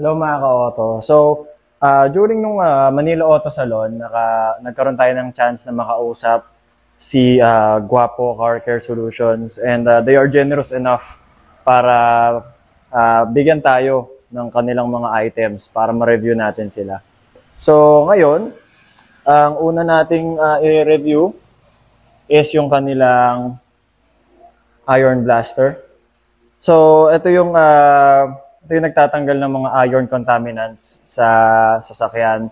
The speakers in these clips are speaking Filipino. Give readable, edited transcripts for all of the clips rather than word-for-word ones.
Hello mga ka-auto. So, during nung Manila Auto Salon, nagkaroon tayo ng chance na makausap si Guapo Car Care Solutions, and they are generous enough para bigyan tayo ng kanilang mga items para ma-review natin sila. So, ngayon, ang una nating i-review is yung kanilang iron blaster. So, ito yung nagtatanggal ng mga iron contaminants sa sasakyan.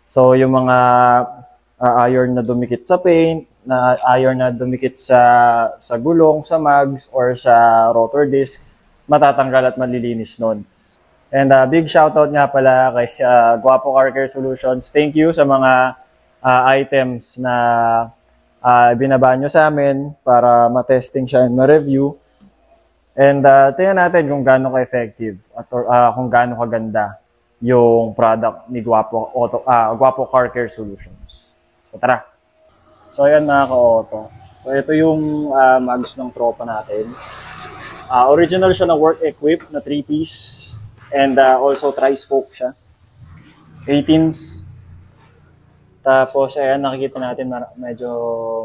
So, yung mga iron na dumikit sa paint, na iron na dumikit sa gulong, sa mags, or sa rotor disc, matatanggal at malilinis nun. And big shoutout nga pala kay Guapo Car Care Solutions. Thank you sa mga items na binaba nyo sa amin para ma-testing siya and ma-review. And tingnan natin kung gaano ka-effective at kung gaano kaganda yung product ni Guapo Car Care Solutions. So tara. So ayan mga ka-auto. So ito yung mags ng tropa natin. Original siya na work-equipped na 3-piece and also tri-spoke siya. 18s. Tapos ayan, nakikita natin medyo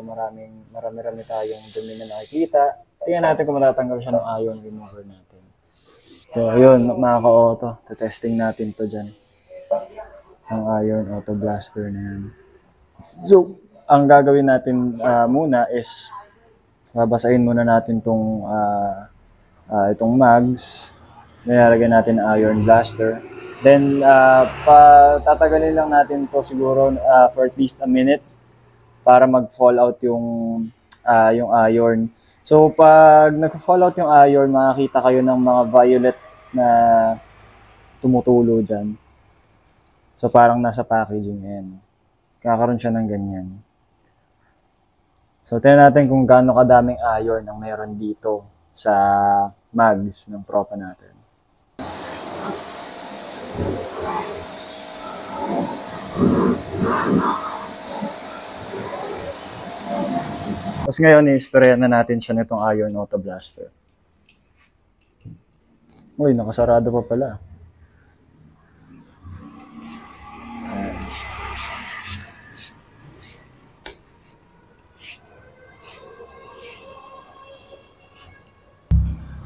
marami tayong dumi na nakikita. Tingnan natin kung matatanggal siya ng iron remover natin. So, ayun, mga ka-auto. Testing natin to dyan. Ang iron auto blaster na yan. So, ang gagawin natin muna is babasahin muna natin itong mags. Nilalagyan natin ang iron blaster. Then, tatagalin lang natin to siguro for at least a minute para mag-fall out yung iron. So, pag nag-fall out yung iron, makakita kayo ng mga violet na tumutulo dyan. So, parang nasa packaging yan. Kakaroon siya ng ganyan. So, tingnan natin kung gaano kadaming iron ang meron dito sa mags ng tropa natin. Tapos ngayon, i-sprayan na natin siya nitong iron auto blaster. Uy, nakasarado pa pala.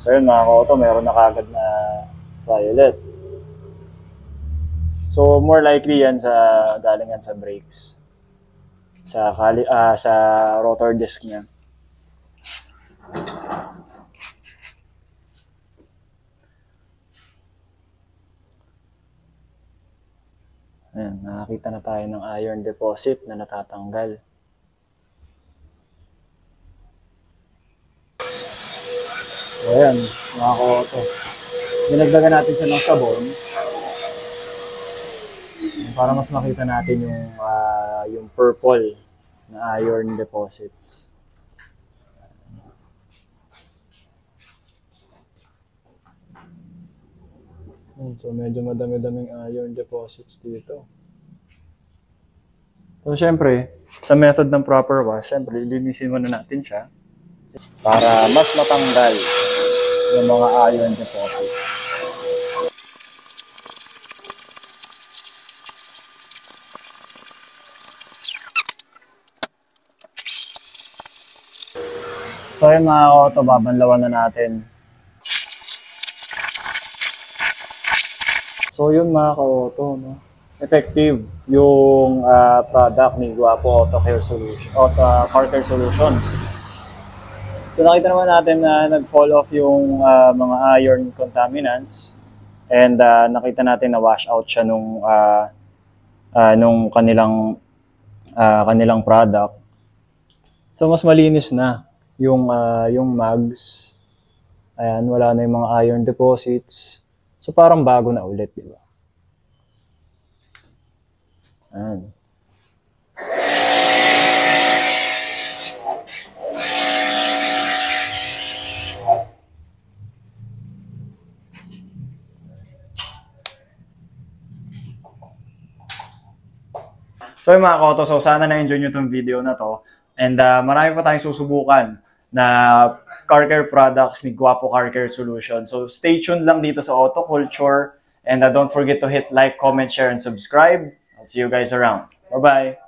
So yun mga ka-auto, meron na kagad na violet. So more likely yan galing yan sa brakes. Sa rotor disc niya. Ayan, nakakita na tayo ng iron deposit na natatanggal. So ayan, mga ka-auto. Dinagdagan natin siya ng sabon para mas makita natin yung purple na iron deposits. So medyo madami-daming iron deposits dito. So syempre, sa method ng proper wash, syempre lilinisin muna natin siya para mas matanggal yung mga iron deposits. So yun mga ka-auto, babanlawan na natin. So yun mga ka-auto, no? Effective yung product ni Guapo Auto Care Solutions, Car Care Solutions. So nakita naman natin na nag-fall off yung mga iron contaminants, and nakita natin na wash out siya nung kanilang product. So mas malinis na yung mags. Ayan, wala na yung mga iron deposits. So parang bago na ulit, di ba? Ayan. So yung mga ka-auto, so sana na-enjoy nyo itong video na to. And marami pa tayong susubukan na car care products ni Guapo Car Care Solutions. So stay tuned lang dito sa Auto Culture And don't forget to hit like, comment, share, and subscribe. I'll see you guys around. Bye-bye.